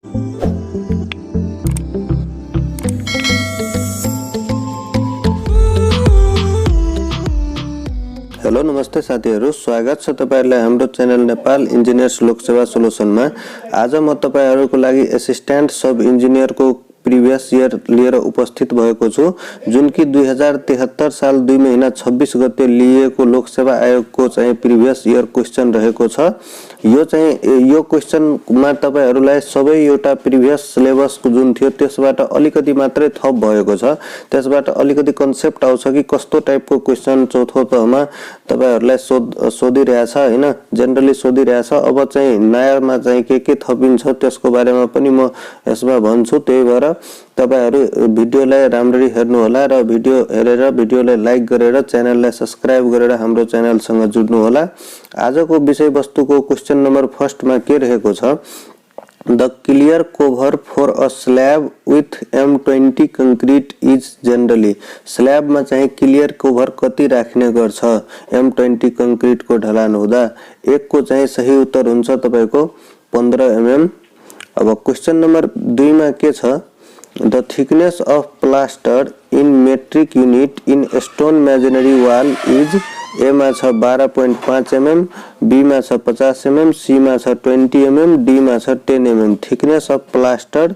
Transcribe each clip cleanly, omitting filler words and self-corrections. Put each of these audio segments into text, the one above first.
Hello नमस्ते साथीहरु, स्वागत छ तपाईहरुलाई हाम्रो च्यानल नेपाल इन्जिनियर्स लोकसेवा सोलुसनमा। आज म तपाईहरुको लागि असिस्टेन्ट सब इन्जिनियरको प्रिभियस इयर लिएर उपस्थित भएको छु, जुन कि 2073 साल 2 महिना 26 गते लिएको लोकसेवा आयोगको चाहिँ प्रिभियस इयर क्वेशन रहेको छ। यो क्वेशनमा तपाईहरुलाई सबै एउटा प्रिभियस सिलेबसको जुन थियो त्यसबाट अलिकति मात्रै थप भएको छ। त्यसबाट अलिकति कन्सेप्ट आउँछ कि कस्तो टाइपको क्वेशन चौथो तहमा तपाईहरुलाई सोधिरहेछ हैन, जनरली सोधिरहेछ। अब चाहिँ नयाँमा चाहिँ के थपिन्छ त्यसको बारेमा पनि म यसमा भन्छु। त्यही भएर तपाईहरु भिडियोलाई राम्ररी हेर्नु होला र भिडियो हेरेर भिडियोलाई लाइक गरेर च्यानललाई सब्स्क्राइब गरेर हाम्रो च्यानलसँग जुड्नु होला। आजको विषयवस्तुको क्वेशन नम्बर फर्स्ट मा के रहेको छ, The clear cover for a slab with M20 concrete is generally slab मा चाहिँ क्लियर कभर कति राख्ने गर्छ M20 कंक्रीट को ढलान हुँदा। एक को चाहिँ सही उत्तर हुन्छ तपाईको 15 mm। अब क्वेशन नम्बर 2 मा के छ, The thickness of plaster in metric unit in stone masonry wall is A मा छ 12.5 mm, B मा छ 50 mm, C मा छ 20 mm, D मा छ 10 mm। thickness of plaster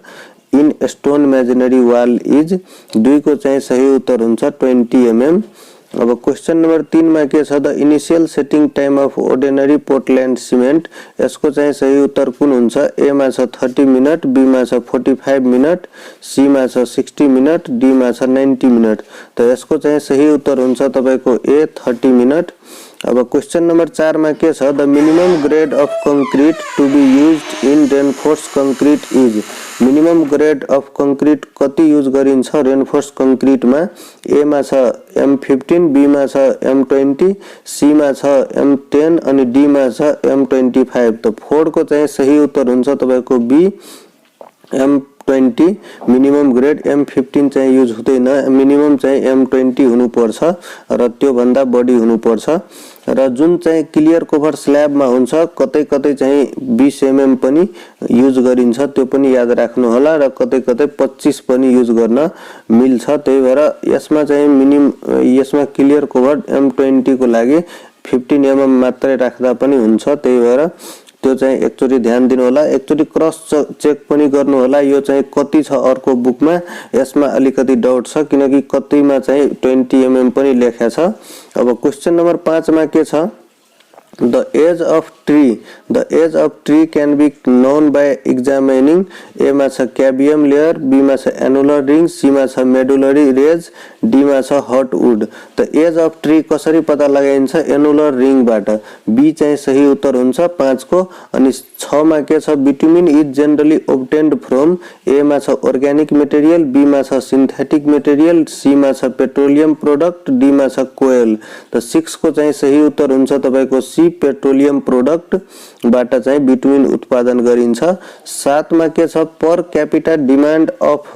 in stone masonry wall is 2 को चाहिँ सही उत्तर हुन्छ 20 mm। अब क्वेशन नम्बर 3 मा के छ, the initial setting time of ordinary Portland cement, यसको चाहिँ सही उत्तर कुन हुन्छ। ए मा छ 30 मिनेट, बी मा छ 45 मिनेट, सी मा छ 60 मिनेट, डी मा छ 90 मिनेट। त यसको चाहिँ सही उत्तर हुन्छ तपाईको ए 30 मिनेट। अब क्वेशन नम्बर 4 मा के छ, the minimum grade of concrete to be used in reinforce concrete is, minimum grade of concrete कति युज गरिन्छ रेनफोर्स कंक्रीट मा। ए मा छ M15, बी मा छ M20, सी मा छ M10 अनि डी मा छ M25। त 4 को चाहिँ सही उत्तर हुन्छ तपाईको be M20। Minimum grade M15 चाहिँ युज हुँदैन, मिनिमम चाहिँ M20 हुनु पर्छ र त्यो भन्दा बढी हुनु पर्छ। र जुन चाहिँ क्लियर कभर स्ल्याब मा हुन्छ कतै कतै चाहिँ 20 mm पनि युज गरिन्छ, त्यो पनि याद राख्नु होला र कतै कतै 25 पनि युज गर्न मिल्छ। त्यही भएर यसमा चाहिँ यसमा क्लियर कभर M20 को लागि 15 mm मात्रै राख्दा पनि हुन्छ। त्यही भएर त्यो चाहिँ एकचोटी ध्यान दिनु होला, एकचोटी क्रस चेक पनि गर्नु होला यो चाहिँ कति छ अर्को बुकमा। यसमा अलिकति डाउट छ किनकि कतिमा चाहिँ 20 mm पनि लेखेको छ। अब क्वेशन नम्बर 5 मा के छ, The age of tree can be known by examining A मा छ कैबियम लेयर, B मा छ एनुलर रिंग, C मा छ मेडुलरी रेज, D मा छ हट वुड। त एज अफ ट्री कसरी पत्ता लगाइन्छ, एनुलर रिंग बाट। B चाहिँ सही उत्तर हुन्छ 5 को। अनि 6 मा के छ, bitumen is generally obtained from A मा छ अर्गेनिक मटेरियल, B मा छ सिन्थेटिक मटेरियल, C मा छ पेट्रोलियम प्रोडक्ट, D मा छ कोयल। त 6 को चाहिँ सही उत्तर हुन्छ तपाईको C पेट्रोलियम प्रोडक्ट बाट चाहिँ बिटुमिन उत्पादन गरिन्छ। 7 मा के छ, per capita demand of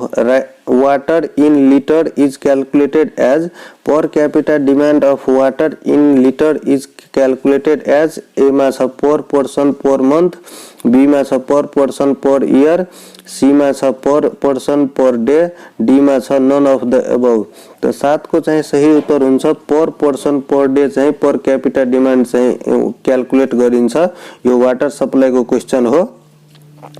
water in litre is calculated as, per capita demand of water in litre is calculated as. A मा छ per person per month, B मा छ per person per year, C मा छ per person per day, D मा छ non of the above. त 7 को चाहिँ सही उत्तर हुन्छ पर पर्सन पर डे चाहिँ पर क्यापिटा डिमान्ड चाहिँ क्याल्कुलेट गरिन्छ। यो वाटर सप्लाई को क्वेशन हो।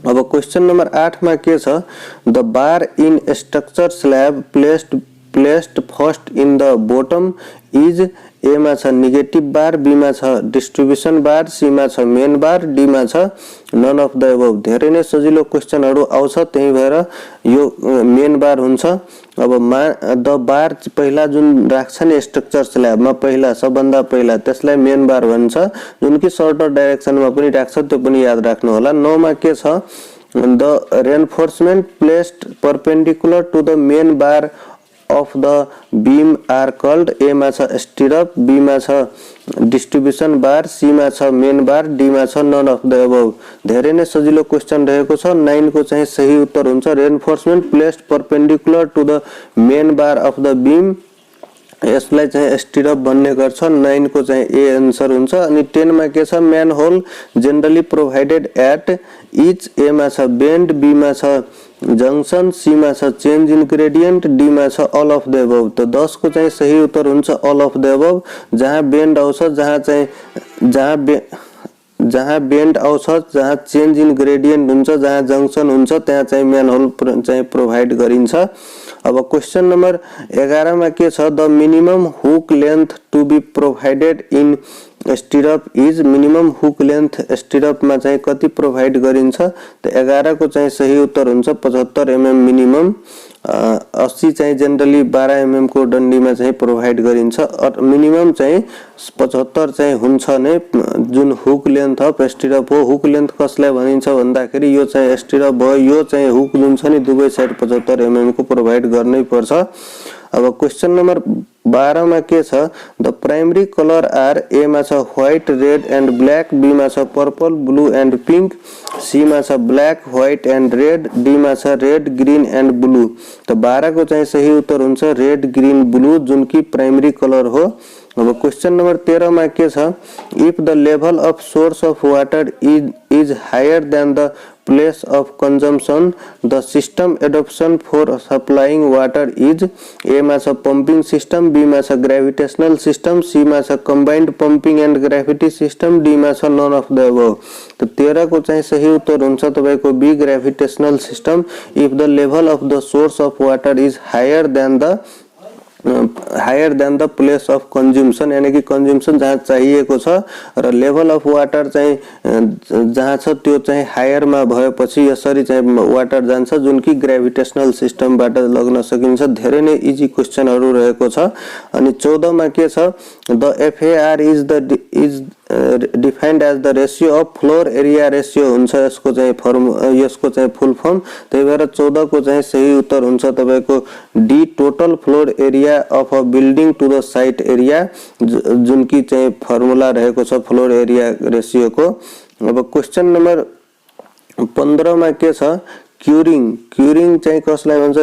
अब क्वेशन नम्बर 8 मा के छ, the bar in structure slab placed first in the bottom is. A मा छ नेगेटिभ बार, बी मा छ डिस्ट्रिब्युसन बार, सी मा छ मेन बार, डी मा छ नन अफ द अबव। धेरै नै सजिलो क्वेशनहरु आउँछ, त्यही भएर यो मेन बार हुन्छ। अब द बार पहिला जुन राख्छ नि स्ट्रक्चर स्ल्याबमा पहिला सबभन्दा पहिला त्यसलाई मेन बार भन्छ, जुन कि सर्टर डाइरेक्सनमा पनि राख्छ, त्यो पनि याद राख्नु होला। 9 मा के छ, the reinforcement placed perpendicular to the main bar of the beam are called। A मा छ स्टिरअप, B मा छ डिस्ट्रिब्युसन बार, C मा छ मेन बार, D मा छ नन अफ द अबव। धेरै नै सजिलो क्वेशन रहेको छ। 9 को चाहिँ सही उत्तर हुन्छ reinforcement placed perpendicular to the main bar of the beam यसलाई चाहिँ स्टिरअप भन्ने गर्छ। 9 को चाहिँ ए आन्सर हुन्छ। अनि 10 मा के छ, manhole generally provided at each, A मा छ बेन्ड, बी मा छ जंक्शन, सी मा छ चेन्ज इन ग्रेडियन्ट, डी मा छ अल अफ द अबव। त 10 को चाहिँ सही उत्तर हुन्छ अल अफ द अबव। जहाँ बेन्ड आउँछ, जहाँ बेन्ड आउँछ, जहाँ चेन्ज इन ग्रेडियन्ट हुन्छ, जहाँ जंक्शन हुन्छ, त्यहाँ चाहिँ म्यान होल चाहिँ प्रोभाइड गरिन्छ। अब क्वेशन नम्बर 11 मा के छ, the minimum hook length to be provided in stirrup is, minimum hook length stirrup मा चाहिँ कति प्रोभाइड गरिन्छ। त 11 को चाहिँ सही उत्तर हुन्छ 75 mm मिनिमम। 80 चाहिँ जनरली 12 mm को डन्डीमा चाहिँ प्रोभाइड गरिन्छ। मिनिमम चाहिँ 75 चाहिँ हुन्छ नै जुन हुक लेन्थ अफ स्टिरअप हो। हुक लेन्थ कसलाई भनिन्छ भन्दाखेरि यो चाहिँ स्टिरअप भयो, यो चाहिँ हुक जुन छ नि दुवै साइड 75 mm को प्रोभाइड गर्नै पर्छ। अब क्वेशन नम्बर 12 मा के छ, the primary colour are, A मा छ white, red and black, B मा छ purple, blue and pink, C मा छ black, white and red, D मा छ रेड, ग्रीन एन्ड ब्लू। त 12 को चाहिँ सही उत्तर हुन्छ रेड, ग्रीन, ब्लू जुन कि प्राइमरी कलर हो। अब क्वेशन नम्बर 13 मा के छ, if the level of source of water is higher than the place of consumption, the system adoption for supplying water is, A मा छ pumping system, B मा छ gravitational system, C मा छ combined pumping and gravity system, D मा छ none of the above। तो 13 को चाहिँ सही उत्तर हुन्छ तपाईको B gravitational system। if the level of the source of water is higher than the place of consumption, यानी कि consumption जहाँ चाहिएको छ र level of water चाहिँ जहाँ छ त्यो चाहिँ higher मा भएपछि यसरी चाहिँ वाटर जान्छ जुन कि gravitational system बाट लग्न सकिन्छ। धेरै नै इजी क्वेशनहरु रहेको छ। अनि 14 मा के छ, the FAR is defined as the ratio of floor area ratio हुन्छ यसको चाहिँ फुल फर्म। त्यही भएर 14 को चाहिँ सही उत्तर हुन्छ तपाईको D, total floor area of a building to the site area जुन कि चाहिँ फर्मुला रहेको छ फ्लोर एरिया रेशियो को। अब क्वेशन नम्बर 15 मा के छ, क्युरिङ चाहिँ कसलाई भन्छ,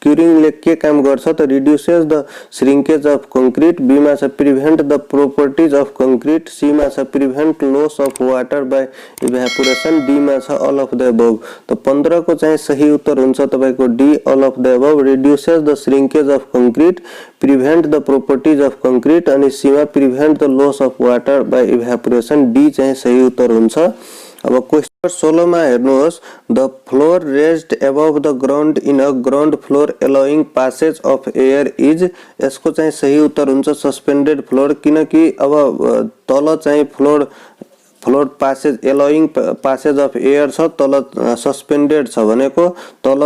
क्युरिङले के काम गर्छ त reduces the shrinkage of concrete, B मा छ prevent the properties of concrete, C मा छ prevent loss of water by evaporation, D मा छ अल अफ द अबव। त 15 को चाहिँ सही उत्तर हुन्छ तपाईको D, all of the above. Reduces the shrinkage of concrete, prevent the properties of concrete, अनि सी मा prevent the loss of water by evaporation, D चाहिँ सही उत्तर हुन्छ। अब क्वेशन 16 मा हेर्नुहोस्, the floor raised above the ground in a ground floor allowing passage of air is, यसको चाहिँ सही उत्तर हुन्छ सस्पेन्डेड फ्लोर। किनकि अब तल चाहिँ floor passage allowing passage of air छ, तल सस्पेन्डेड छ भनेको तल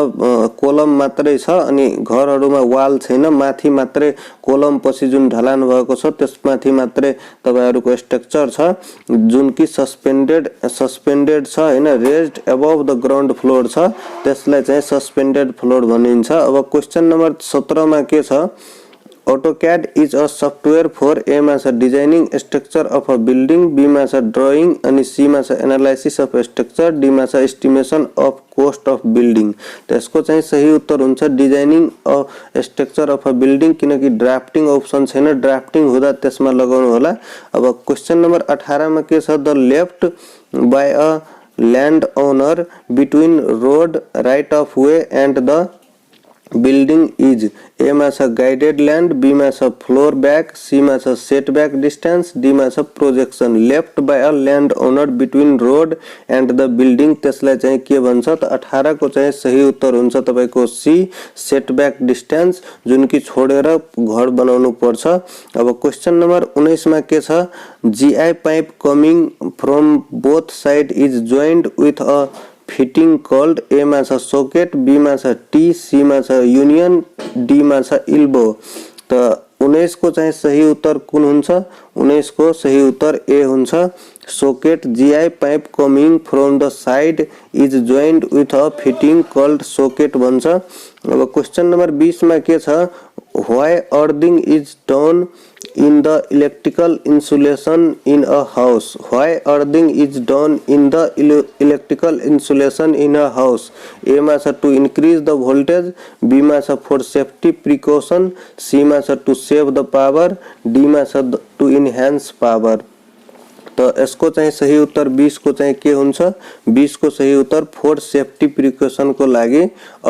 कोलम मात्रै छ अनि घरहरुमा वाल छैन, माथि मात्रै कोलम पछि जुन ढलान भएको छ त्यसमाथि मात्रै तपाईहरुको स्ट्रक्चर छ जुन कि सस्पेन्डेड छ हैन, raised above the ground floor छ, त्यसलाई चाहिँ सस्पेन्डेड फ्लोर भनिन्छ। अब क्वेशन नम्बर 17 मा के छ, AutoCAD is a software for A मा छ designing structure of a building, B मा छ ड्राइङ, अनि सी मा छ एनालाइसिस अफ स्ट्रक्चर, डी मा छ estimation of cost of building. त्यसको चाहिँ सही उत्तर हुन्छ designing a structure of a building, किनकि ड्राफ्टिङ अप्सन छैन, ड्राफ्टिङ हुँदा त्यसमा लगाउनु होला। अब क्वेशन नम्बर 18 मा के छ, the left by a land owner between road, right of way and the building is, A मा छ गाइडेड ल्यान्ड, बी मा छ फ्लोर ब्याक, सी मा छ सेट ब्याक डिस्टेन्स, डी मा छ projection. Left by a land owner between road and the building, त्यसलाई चाहिँ के भन्छ त 18 को चाहिँ सही उत्तर हुन्छ तपाईको सी, सेट ब्याक डिस्टेन्स जुन कि छोडेर घर बनाउनु पर्छ। अब क्वेशन नम्बर 19 मा के छ, GI pipe coming from both side is joined with a fitting called, A मा छ सॉकेट, बी मा छ टी, सी मा छ युनियन, डी मा छ इल्बो। त 19 को चाहिँ सही उत्तर कुन हुन्छ, 19 को सही उत्तर ए हुन्छ socket GI pipe coming from the side is joined with a fitting called socket भन्छ। अब क्वेशन नंबर 20 मा के छ, why earthing is done in the electrical insulation in a house? Why earthing is done in the electrical insulation in a house? A मा छ to increase the voltage, B मा छ for safety precaution, C मा छ to save the power, D मा छ to enhance power। तो यसको चाहिँ सही उत्तर 20 को चाहिँ के हुन्छ, 20 को सही उत्तर फॉर सेफ्टी प्रिकॉशन को लागि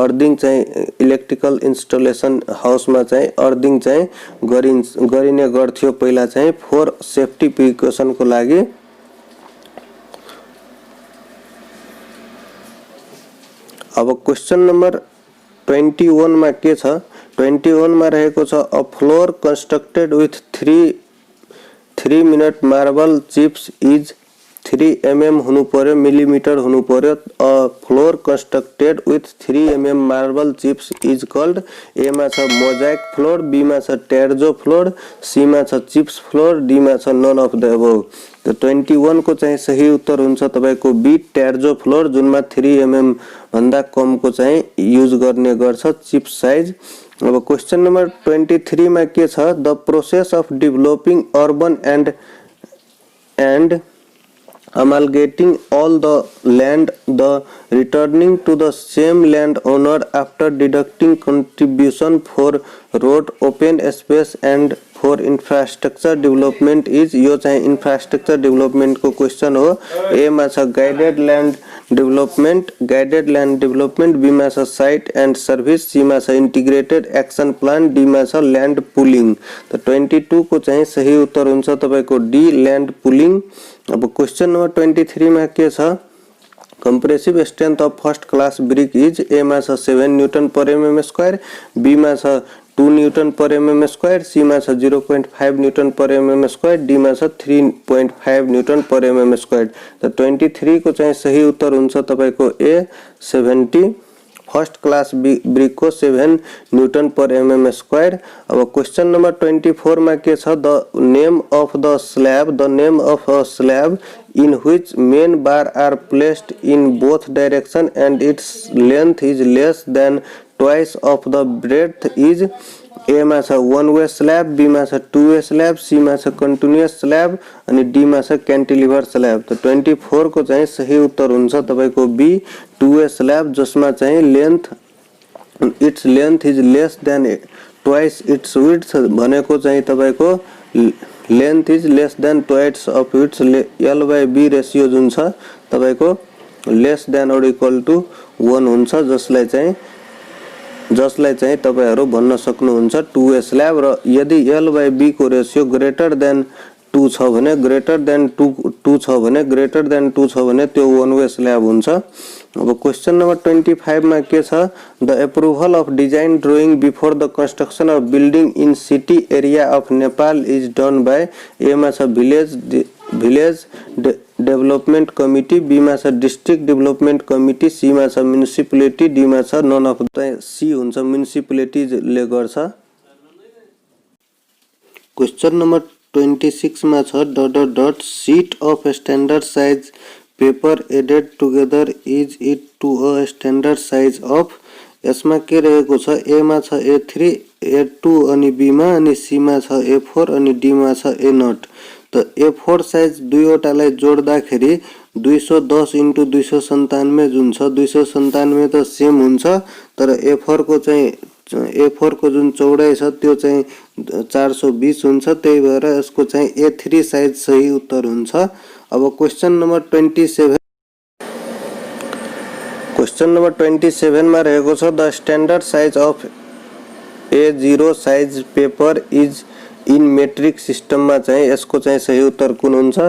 अर्थिङ चाहिँ इलेक्ट्रिकल इन्स्टलेसन हाउसमा चाहिँ अर्थिङ चाहिँ गरिने गर्थ्यो पहिला चाहिँ फॉर सेफ्टी प्रिकॉशन को लागि। अब क्वेशन नंबर 21 मा के छ, 21 मा रहेको छ a floor constructed with 3 minute marble chips is 3 mm हुनु पर्यो, मिलिमिटर हुनु पर्यो। A floor constructed with 3 mm marble chips is called, A मा छ मोजाइक फ्लोर, बी मा छ टेर्जो फ्लोर, सी मा छ चिप्स फ्लोर, डी मा छ नन अफ द अबव। तो 21 को चाहिँ सही उत्तर हुन्छ तपाईको बी टेर्जो फ्लोर, जुनमा 3 mm भन्दा कम को चाहिँ युज गर्ने गर्छ चिप्स साइज। अब क्वेश्चन नंबर 23 मा के छ, the process of developing urban and amalgamating all the land, the returning to the same land owner after deducting contribution for road, open space and for infrastructure development is, यो चाहिँ infrastructure development को question हो। ए मा छ guided land development, be मा छ site and service, C मा छ इन्टिग्रेटेड एक्सन प्लान, डी मा छ ल्यान्ड पुलिङ। तो 22 को चाहिँ सही उत्तर हुन्छ तपाईको डी ल्यान्ड पुलिङ। अब क्वेश्चन नंबर 23 मा के छ, compressive strength of first class brick is, A मा छ 7 newton per mm square, B मा छ 2 newton per mm square, C मा छ 0.5 newton per mm square, D मा छ 3.5 न्यूटन पर mm स्क्वायर। तो 23 को चाहिँ सही उत्तर हुन्छ तपाईको ए 70, फर्स्ट क्लास ब्रिक को 7 न्यूटन पर mm स्क्वायर। अब क्वेश्चन नंबर 24 मा के छ, the name of the slab in which main bar are placed in both direction and its length is less than twice of the breadth is, ए मा छ one way slab, be मा छ 2 way slab, C मा छ continuous slab अनि D मा छ cantilever slab। तो 24 को चाहिँ सही उत्तर हुन्छ तपाईको बी 2 way slab, जसमा चाहिँ its length is less than twice its width भनेको चाहिँ तपाईको length is less than twice of its L by B ratio जुन छ तपाईको less than or equal to 1 हुन्छ, जसलाई चाहिँ तपाईहरु भन्न सक्नुहुन्छ 2 वे स्लैब। र यदि एल बाई बी को रेशियो ग्रेटर देन 2 छ भने, ग्रेटर देन 2 छ भने त्यो 1 वे स्लैब हुन्छ। अब क्वेश्चन नंबर 25 मा के छ, the approval of design drawing before the construction of building in city area of Nepal is done by, A मा छ विलेज डेभलपमेन्ट कमिटी, बी मा छ डिस्ट्रिक्ट डेभलपमेन्ट कमिटी, सी मा छ म्युनिसिपालिटी, डी मा छ नन अफ द, सी हुन्छ म्युनिसिपालिटीले गर्छ। क्वेश्चन नंबर 26 मा छ, dot sheet of standard size paper added together is it to a standard size of, यसमा के रहेको छ, ए मा छ A3 A2 अनि बी मा, अनि सी मा छ A4 अनि डी मा छ A0। तो A4 साइज दुईवटालाई जोड्दाखेरि 210 × 297 जुन छ, 297 त सेम हुन्छ, तर A4 को जुन चौडाइ छ त्यो चाहिँ 420 हुन्छ, त्यही भएर यसको चाहिँ A3 साइज सही उत्तर हुन्छ। अब क्वेश्चन नंबर 27 मा रहेको छ, the standard size of A0 size paper is in metric system मा चाहिँ यसको चाहिँ सही उत्तर कुन हुन्छ,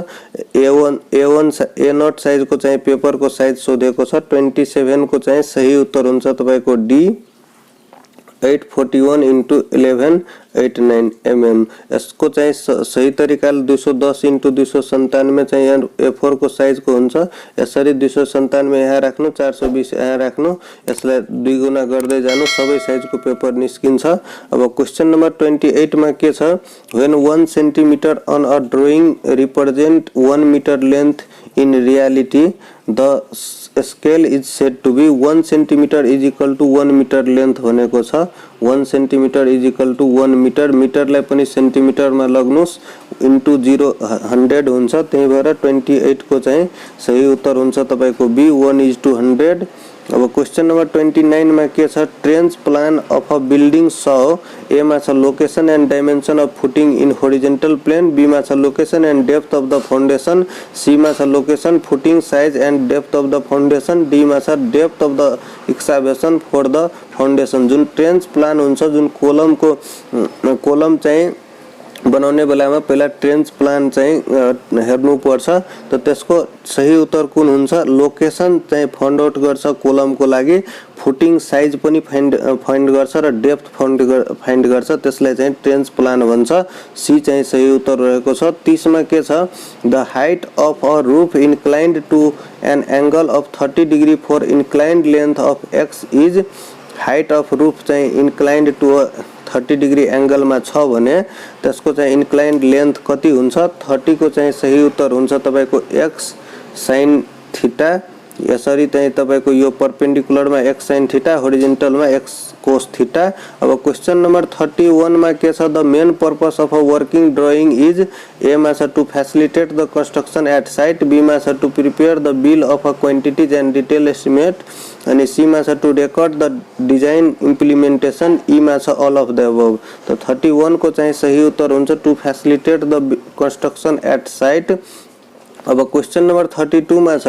A0 साइज को चाहिँ पेपर को साइज सोधेको छ। 27 को चाहिँ सही उत्तर हुन्छ तपाईको डी 841 into 1189 mm। यसको चाहिँ सही तरिकाले 210 into 297 चाहिँ A4 को साइज को हुन्छ। यसरी 297 यहाँ राख्नु, 420 यहाँ राख्नु, यसलाई 2 गुना गर्दै जानु, सबै साइज को पेपर निस्किन्छ। अब क्वेशन नम्बर 28 मा के छ, when 1 centimeter on a drawing represent 1 meter length, in reality the scale is said to be 1 centimeter is equal to 1 meter length भनेको छ। 1 centimeter is equal to 1 meter, मिटरलाई पनि centimetre मा लग्नुस्, into 0 100 हुन्छ। त्यही भएर 28 को चाहिँ सही उत्तर हुन्छ तपाईको बी, 1:100। अब क्वेशन नंबर 29 में के छ, trench plan of a building shows A मा छ location and dimension of footing in horizontal plane, B मा छ location and depth of the foundation, C मा छ location footing size and depth of the foundation, D मा छ depth of the excavation for the foundation. जुन trench plan हुन्छ, जुन कोलम चाहिँ बनाउने बेलामा पहिला ट्रेन्च प्लान चाहिँ हेर्नु पर्छ। त त्यसको सही उत्तर कुन हुन्छ, लोकेशन चाहिँ फाइन्ड आउट गर्छ कोलमको लागि, फुटिङ साइज पनि फाइन्ड गर्छ र डेप्थ फाइन्ड गर्छ, त्यसलाई चाहिँ ट्रेन्च प्लान भन्छ। सी चाहिँ सही उत्तर रहेको छ। 30 मा के छ, the height of a roof inclined to an angle of 30 degree for inclined length of X is, height of roof चाहिँ इन्क्लाइन्ड टु 30 डिग्री एंगल में छ भने त्यसको चाहिँ इन्क्लाइन्ड लेन्थ कति हुन्छ, 30 को चाहिँ सही उत्तर हुन्छ तपाईको x sin थीटा। यसरी चाहिँ तपाईको यो परपेंडिकुलर में x sin थीटा, होरिजेंटल में x cos थीटा। अब क्वेश्चन नंबर 31 में के छ, the main purpose of a working drawing is, A मा छ to facilitate the construction at site, B मा छ to prepare the bill of a quantities and detail estimate, अनि C मा छ to record the design implementation, E मा छ all of the above. तो 31 को चाहिँ सही उत्तर हुन्छ to facilitate the construction at site. अब क्वेश्चन नंबर 32 मा छ,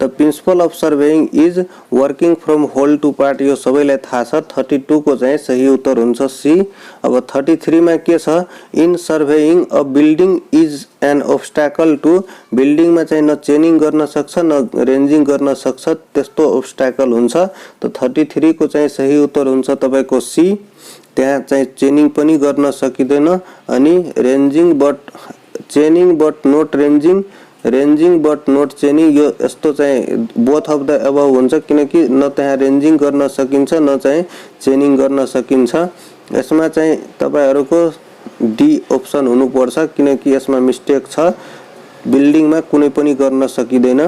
the principle of surveying is working from whole to part, यो सबैलाई थाहा छ। 32 को चाहिँ सही उत्तर हुन्छ सी। अब 33 मा के छ, in surveying a building is an obstacle to, building मा चाहिँ न चेनिङ गर्न सक्छ न रेन्जिङ गर्न सक्छ, त्यस्तो ऑब्स्टैकल हुन्छ। तो 33 को चाहिँ सही उत्तर हुन्छ तपाईको सी। त्यहाँ चाहिँ चेनिङ पनि गर्न सकिदैन, अनि ranging but chaining but not ranging, ranging but not chaining, यो यस्तो चाहिँ बोथ अफ द अबव हुन्छ, किनकि न त्यहाँ रेन्जिङ गर्न सकिन्छ न चाहिँ चेनिङ गर्न सकिन्छ। यसमा चाहिँ तपाईहरुको डी अप्सन हुनुपर्छ, किनकि यसमा मिस्टेक छ, बिल्डिङमा कुनै पनि गर्न सकिदैन।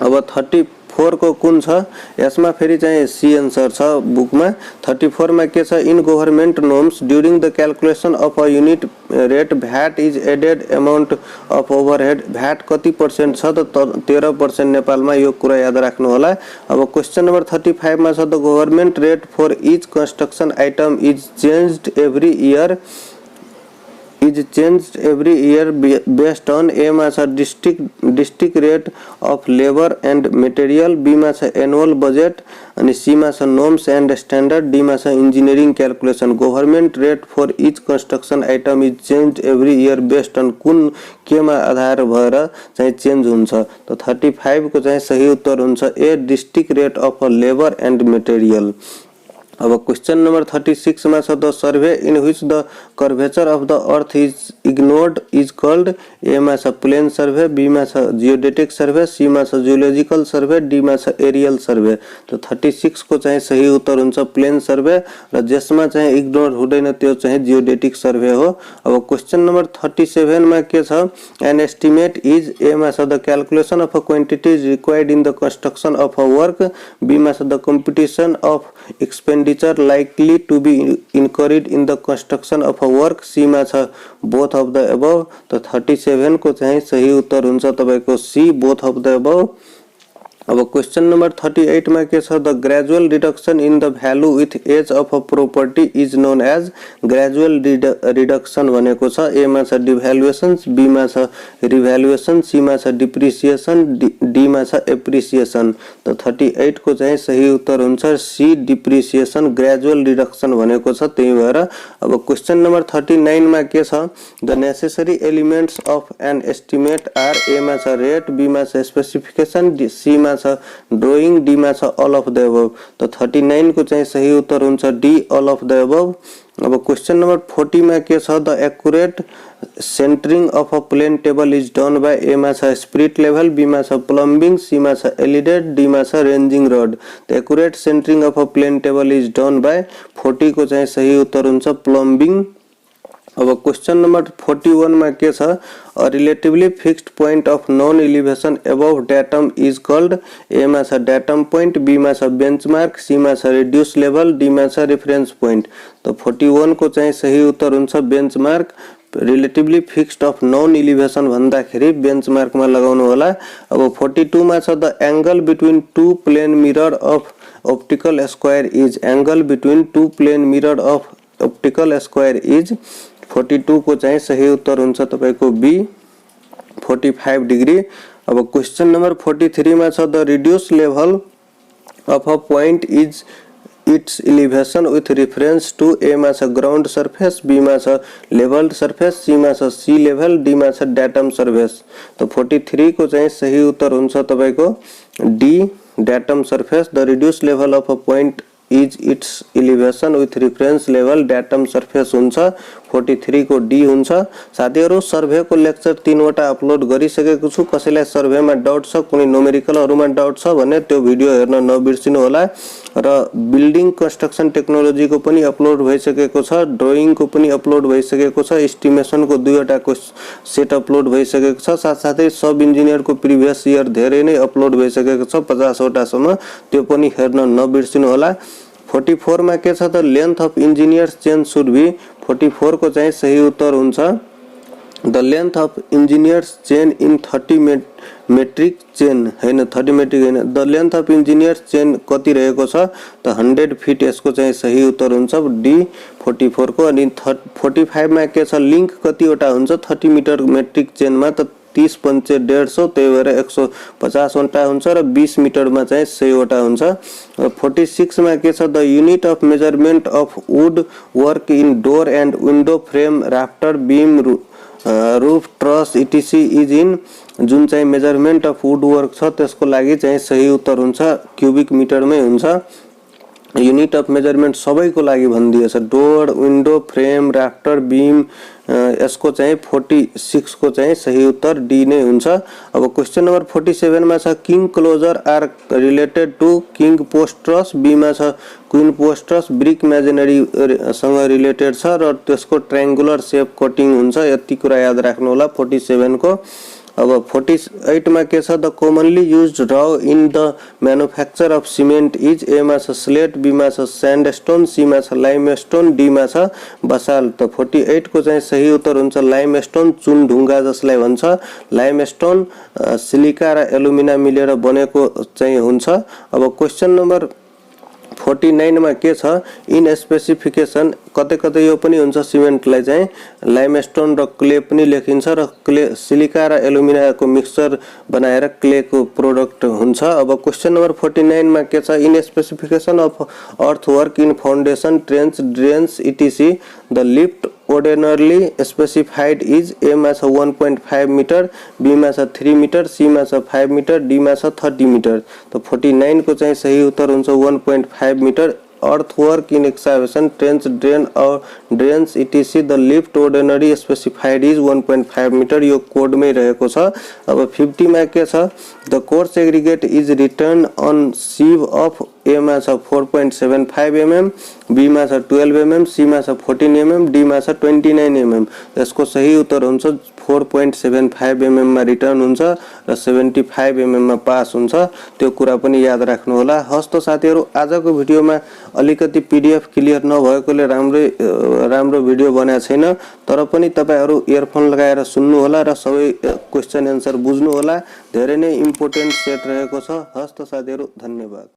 अब 34 को कुन छ, यसमा फेरि चाहिँ सी आन्सर छ बुकमा। 34 मा के छ, in government norms during the calculation of a unit rate VAT is added amount of overhead, VAT कति पर्सेंट छ त 13% नेपालमा, यो कुरा याद राख्नु होला। अब क्वेश्चन नंबर 35 मा छ, the government rate for each construction item is changed every year, is changed every year based on, A मा छ district rate of labour and material, B मा छ एनुअल बजेट, अनि सी मा छ नॉर्म्स एंड स्टैंडर्ड, डी मा छ engineering calculation. Government rate for each construction item is changed every year based on कुन केमा आधार भएर चाहिँ चेन्ज हुन्छ। तो 35 को चाहिँ सही उत्तर हुन्छ A, district rate of labour and material. अब क्वेश्चन नंबर 36 में the survey in which the curvature of the earth is ignored is called, A में प्लेन सर्वे, बी में जियोडेटिक सर्वे, सी में जियोलॉजिकल सर्वे, डी में aerial survey. तो 36 को चाहिँ सही उत्तर हुन्छ प्लेन सर्वे, र जसमा चाहिँ इग्नोर हुँदैन त्यो चाहिँ जियोडेटिक सर्वे हो। अब क्वेश्चन नंबर 37 में के छ, एन एस्टिमेट इज, ए में the calculation of a quantities required in the construction of a work, B में the competition of expenditure likely to be incurred in the construction of a work, C मा छ both of the above। तो 37 को चाहिँ सही उत्तर हुन्छ तपाईको C, both of the above। अब क्वेश्चन नंबर 38 में के छ, the gradual reduction in the value with age of a property is known as, gradual reduction भनेको छ, ए मा छ डिभ्यालुएसन, बी मा छ रिभ्यालुएसन, सी मा छ डिप्रिसिएसन, डी मा छ एप्रिसिएसन। तो 38 को चाहिँ सही उत्तर हुन्छ सी, डिप्रिसिएसन, ग्रेजुअल रिडक्शन भनेको छ, त्यही भएर। अब क्वेश्चन नंबर 39 में के छ, the necessary elements of an estimate are, A मा छ रेट, बी मा छ स्पेसिफिकेशन, सी मा छ ड्राइङ, डी मा छ अल अफ द अबव। त 39 को चाहिँ सही उत्तर हुन्छ D all of the above. अब क्वेशन नंबर 40 मा के छ the accurate centring of a plane table is done by A मा छ स्पिरिट लेभल, बी मा छ प्लम्बिङ, सी मा छ एलिडेड, डी मा छ ranging rod. The accurate centring of a plane table is done by 40 को चाहिँ सही उत्तर हुन्छ प्लम्बिङ। अब क्वेश्चन नंबर 41 मा के छ a relatively fixed point of known elevation above datum is called. A मा छ डाटम पॉइंट, बी मा छ बेंचमार्क, सी मा छ रिड्यूस लेवल, डी मा छ रेफरेंस पॉइंट। तो 41 को चाहिँ सही उत्तर हुन्छ benchmark. Relatively fixed of known elevation भन्दाखेरि बेंचमार्क मा लगाउनु होला। अब 42 मा छ the angle between two plane mirror of optical square is. Angle between two plane mirror of optical square is 42 को चाहिँ सही उत्तर हुन्छ तपाईको बी 45 डिग्री। अब क्वेश्चन नंबर 43 मा छ the reduce level of a point is its elevation with reference to. A मा छ ग्राउंड सरफेस, बी मा छ लेवल्ड सरफेस, सी मा छ सी लेवल, डी मा छ डाटम सरफेस। तो 43 को चाहिँ सही उत्तर हुन्छ तपाईको D datum surface. The reduce level of a point is its elevation with reference level datum surface हुन्छ 43 को डी हुन्छ। साथीहरु सर्वे को लेक्चर 3 वटा अपलोड गरिसकेको छु। कसैलाई सर्वेमा डाउट छ, कुनै न्यूमेरिकलहरुमा डाउट छ भने त्यो भिडियो हेर्न नबिर्सिनु होला। र बिल्डिङ कन्स्ट्रक्सन टेक्नोलोजी को पनि अपलोड भइसकेको छ, ड्राइङ को पनि अपलोड भइसकेको छ, एस्टिमेशन को 2 वटा को सेट अपलोड भइसकेको छ। साथसाथै सब इन्जिनियर को प्रिभियस इयर धेरै नै अपलोड भइसकेको छ 50 वटा सम्म, त्यो पनि हेर्न नबिर्सिनु होला। 44 मा के छ त length of engineer's chain should be. 44 को चाहिँ सही उत्तर हुन्छ the length of engineer's chain in 30 metric chain हैन, 30 मेट्रिक हैन, the length of engineer's chain कति रहेको छ त 100 फिट। यसको चाहिँ सही उत्तर हुन्छ डी 44 को। अनि 45 मा के छ लिंक कतिवटा हुन्छ 30 मिटर मेट्रिक चेनमा त 30 पंचे 150, त्यही भएर 150 वटा हुन्छ र 20 मिटर मा चाहिँ 100 वटा हुन्छ। 46 मा के छ the unit of measurement of would work in door and window frame rafter beam roof truss etc. is in. जुन चाहिँ मेजरमेन्ट अफ वुड वर्क छ त्यसको लागि चाहिँ सही उत्तर हुन्छ क्यूबिक मिटरमै हुन्छ। युनिट अफ मेजरमेंट सबैको लागि भनिदिएछ, door window frame rafter beam. यसको चाहिँ 46 को चाहिँ सही उत्तर डी नै हुन्छ। अब क्वेश्चन नंबर 47 मा छ king closer are related to king posters, B मा छ क्वीन पोस्टर्स ब्रिक मेजनरी सँग रिलेटेड छ र त्यसको ट्रायंगुलर शेप कटिङ हुन्छ। यति कुरा याद राख्नु होला 47 को। अब 48 मा के छ the commonly used raw in the manufacture of cement is. A मा छ स्लेट, बी मा छ सैंडस्टोन, सी मा छ लाइमस्टोन, डी मा छ बसाल्ट। त 48 को चाहिँ सही उत्तर हुन्छ लाइमस्टोन, चुन ढुंगा जसलाई भन्छ। लाइमस्टोन सिलिका र एलुमिना मिलेर बनेको चाहिँ हुन्छ। अब क्वेश्चन नंबर 49 मा के छ इन स्पेसिफिकेशन कतै कतै यो पनि हुन्छ सिमेन्टलाई चाहिँ लाइमस्टोन र क्ले पनि लेखिन्छ र क्ले सिलिका र एलुमिना को मिक्सचर बनाएर क्ले को प्रोडक्ट हुन्छ। अब क्वेश्चन नंबर 49 मा के छ in specification of earthwork in foundation trench drains etc. the lift ordinarily specified is। ए मा छ 1.5 मिटर, बी मा छ 3 मिटर, सी मा छ 5 मिटर, डी मा छ 30 मिटर। तो 49 को चाहिँ सही उत्तर हुन्छ 1.5 metre. earthwork in excavation trench drain or drains etc the lift ordinary specified is 1.5 meter यो कोड में रहेको छ। अब 50 मा के छ the coarse aggregate is written on sieve of A मा छ 4.75 mm, B मा छ 12 mm, C मा छ 14 mm, D मा छ 29 mm। यसको सही उत्तर हुन्छ 4.75 mm मा रिटर्न हुन्छ र 75 mm मा पास हुन्छ। त्यो कुरा पनि याद राख्नु होला। हस् त साथीहरु, आजको भिडियोमा अलिकति पीडीएफ क्लियर नभएकोले राम्रो भिडियो बनाएको छैन, तर पनि तपाईहरु इयरफोन लगाएर सुन्नु होला र सबै क्वेशन एन्सर बुझ्नु होला। धेरै नै इम्पोर्टेन्ट सेट रहेको छ। हस् त साथीहरु, धन्यवाद।